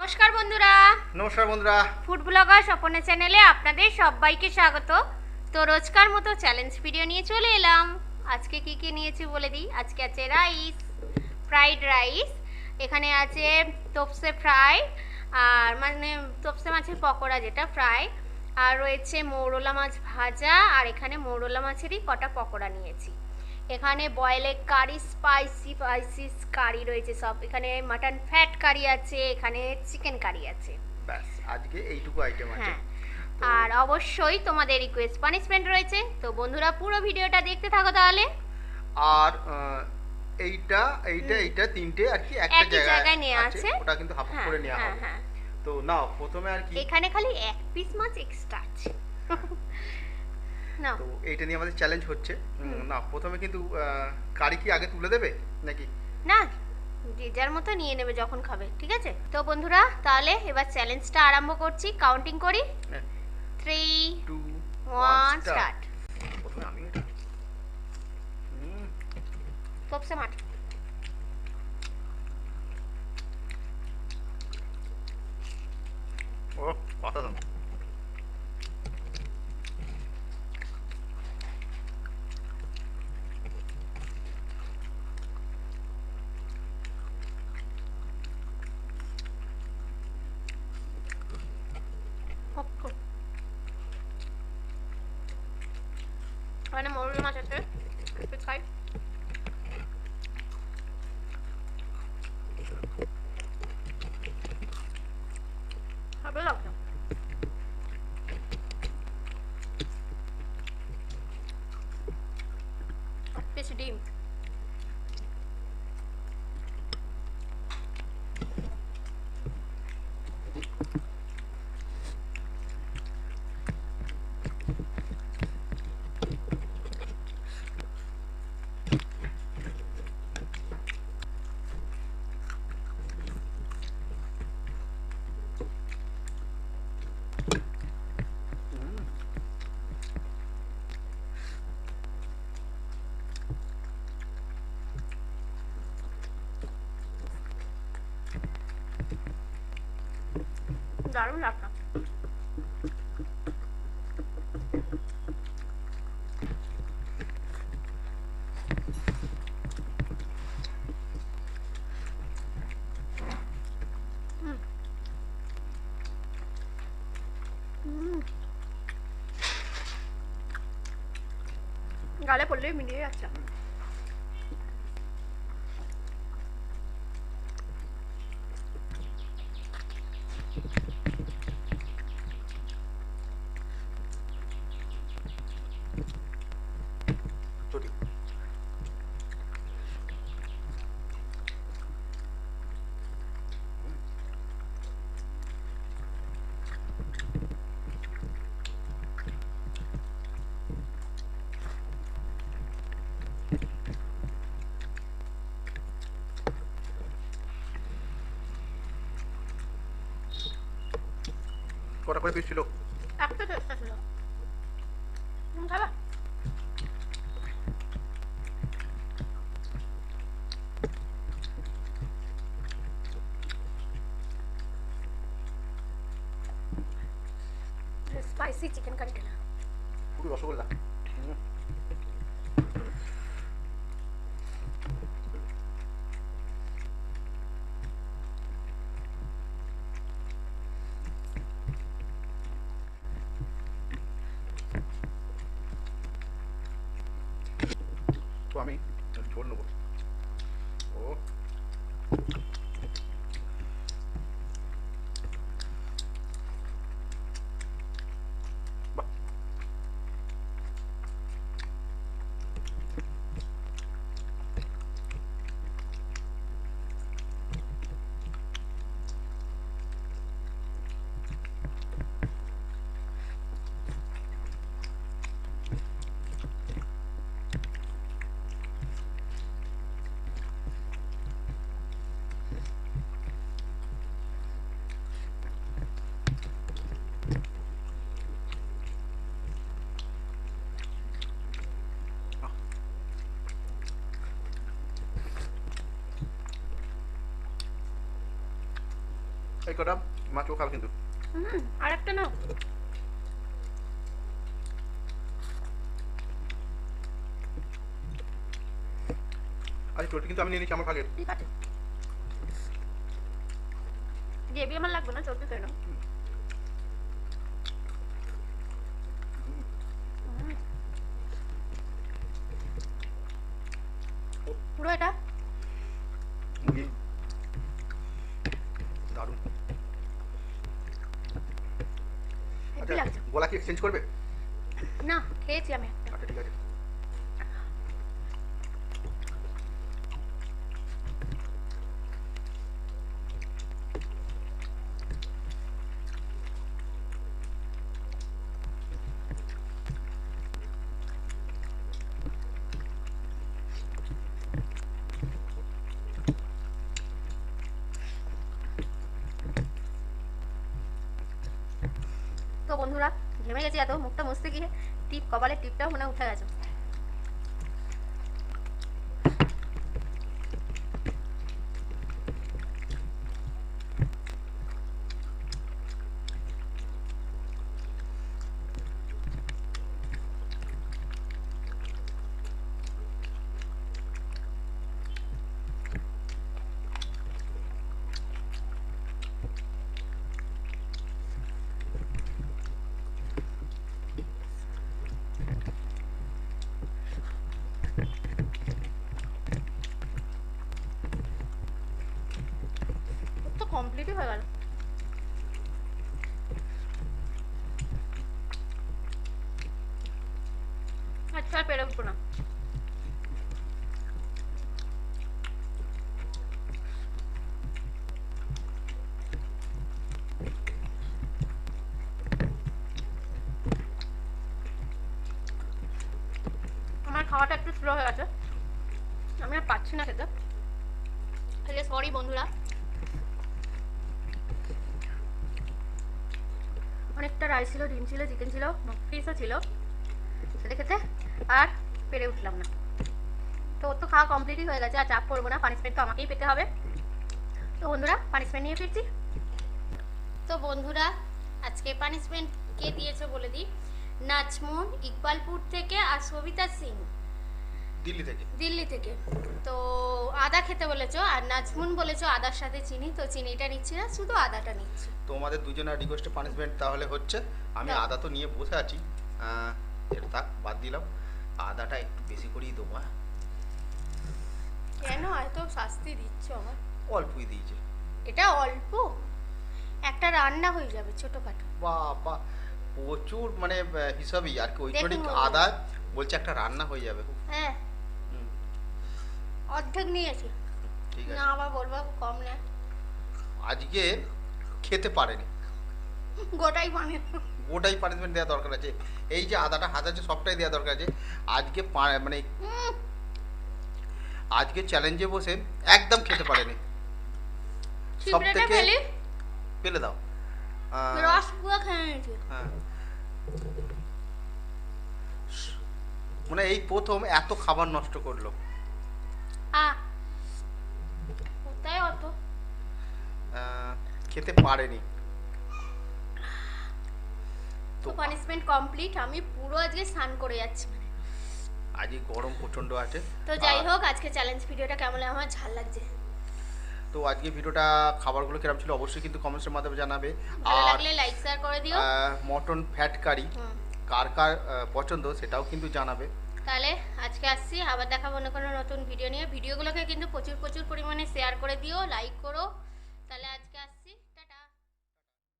নমস্কার বন্ধুরা। নমস্কার বন্ধুরা, ফুড ব্লগার স্বপনের চ্যানেলে আপনাদের সবাইকে স্বাগত। তো রোজকার মতো চ্যালেঞ্জ ভিডিও নিয়ে চলে এলাম। আজকে কি কি নিয়েছি বলে দিই। আজকে আছে রাইস, ফ্রাইড রাইস, এখানে আছে তোপসে ফ্রাই, আর মানে তোপসে মাছের পকোড়া যেটা ফ্রাই, আর রয়েছে মৌরলা মাছ ভাজা, আর এখানে মৌরলা মাছেরই কটা পকোড়া নিয়েছি। এখানে বয়েল এগ কারি, স্পাইসি কারি রয়েছে সব। এখানে মাটন ফ্যাট কারি আছে, এখানে চিকেন কারি আছে। ব্যাস আজকে এইটুকু আইটেম আছে। হ্যাঁ, আর অবশ্যই তোমাদের রিকোয়েস্ট পানিশমেন্ট রয়েছে। তো বন্ধুরা পুরো ভিডিওটা দেখতে থাকো তাহলে। আর এইটা এইটা তিনটে আর কি একটা একই জায়গায় নেওয়া আছে। ওটা কিন্তু হাফ করে নেওয়া হবে। হ্যাঁ, তো নাও প্রথমে আর কি এখানে খালি এক পিস মাছ এক্সট্রা আছে। নাও, তো এইটা নিয়ে আমাদের চ্যালেঞ্জ হচ্ছে। না প্রথমে কিন্তু কারি কি আগে তুলে দেবে নাকি? না, যে যার মতো নিয়ে নেবে যখন খাবে, ঠিক আছে? তো বন্ধুরা তাহলে এবার চ্যালেঞ্জটা আরম্ভ করছি। কাউন্টিং করি, 3 2 1 স্টার্ট। প্রথমে আমি এটা তোপসে মাছ। ও কথা দাও। এখানে মৌরলা মাছ আছে, একটু খাই। ভালো লাগছে। এক পিস ডিম। দারুণ লাগছে। গালে পড়লেই মিলিয়ে যাচ্ছে। চটি কটা করে পিস ছিল? একটা চেষ্টা ছিল। তুমি খাবা? স্পাইসি চিকেন কারি খেলা। পুরো রসগোল্লা। তো আমি ঝোল নেবো। ও বাহ, এই কটা মাছও খাবে কিন্তু। আরেকটা না। আরে চোরটি কিন্তু আমি নিয়ে নিচ্ছি আমার ভাগের। ঠিক আছে, গ্রেভি আমার লাগবে না, চলতে চাই না। পুরো এটা দারুণ। হেভি লাগছে। গলা কি এক্সচেঞ্জ করবে? না, খেয়েছি আমি একটা। আচ্ছা ঠিক আছে। তো বন্ধুরা, ঘেমে গেছি এত, মুখটা মুছতে গিয়ে টিপ, কপালের টিপটাও মনে হয় উঠে গেছে। তো কমপ্লিটই হয়ে গেল। আচ্ছা, আর পেরে উঠবো না। আমার খাওয়াটা একটু স্লো হয়ে গেছে, আমি আর পাচ্ছি না খেতে। তাহলে সরি বন্ধুরা। অনেকটা রাইস ছিল, ডিম ছিল, চিকেন ছিল, ফিশও ছিল, সেটা খেতে আর পেরে উঠলাম না। তো ওর তো খাওয়া কমপ্লিটই হয়ে গেছে, আর চাপ করবো না, পানিশমেন্ট তো আমাকেই পেতে হবে। তো বন্ধুরা, পানিশমেন্ট নিয়ে ফিরছি। তো বন্ধুরা, আজকে পানিশমেন্ট কে দিয়েছে বলে দিই। নাজমুন ইকবালপুর থেকে আর সবিতা সিং দিল্লি থেকে। তো আদা খেতে বলেছো, আর নাজমুন বলেছো আদার সাথে চিনি, তো চিনিটা নিচ্ছি না, শুধু আদাটা নিচ্ছি। তোমাদের দুজনের রিকোয়েস্টে পানিশমেন্ট তাহলে হচ্ছে। আমি দাও। আদা তো নিয়ে বসে আছি, এটা থাক, বাদ দিলাম। আদাটা একটু বেশি করেই দেবো। হ্যাঁ, কেন এত শাস্তি দিচ্ছ আমার? অল্পই দিয়েছে। এটা অল্প, একটা রান্না হয়ে যাবে ছোটখাটো। বাবা, প্রচুর মানে হিসাবেই আর কি। ওই দেখুন জন্যই বন্ধুরা। আদা বলছে একটা রান্না হয়ে যাবে। হ্যাঁ, হুম, অর্ধেক নিয়েছি। ঠিক না আছে। আবার বলবো কম না, আজকে খেতে পারেনি, গোটাই পানি। ওটাই পানিশমেন্ট দেওয়া দরকার আছে। এই যে আদাটা হাজার সবটাই দেওয়া দরকার আছে। আজকে মানে আজকে চ্যালেঞ্জে বসে একদম খেতে পারেনি। সব চিবড়েটা থেকে ফেলি, ফেলে দাও। রস পুরো খেয়ে নিয়েছি। হ্যাঁ, মানে এই প্রথম এত খাবার নষ্ট করলো। কোথায় অত? খেতে পারেনি। তো পানিশমেন্ট কমপ্লিট। আমি পুরো আজকে স্নান করে যাচ্ছি মানে। আজকে গরম প্রচন্ড আছে। তো যাই হোক, আজকে চ্যালেঞ্জ ভিডিওটা কেমন লাগলো, আমার ঝাল লাগছে। তো আজকে ভিডিওটা খাবারগুলো কিরকম ছিল অবশ্যই কিন্তু কমেন্টসের মাধ্যমে জানাবে। ভালো আর লাগলে লাইক শেয়ার করে দিও। মটন ফ্যাট কারি কার কার পছন্দ সেটাও কিন্তু জানাবে। তাহলে আজকে আসছি, আবার দেখাবো অন্য কোনো নতুন ভিডিও নিয়ে। ভিডিওগুলোকে কিন্তু প্রচুর প্রচুর পরিমাণে শেয়ার করে দিও, লাইক করো। তাহলে আজকে আসছি।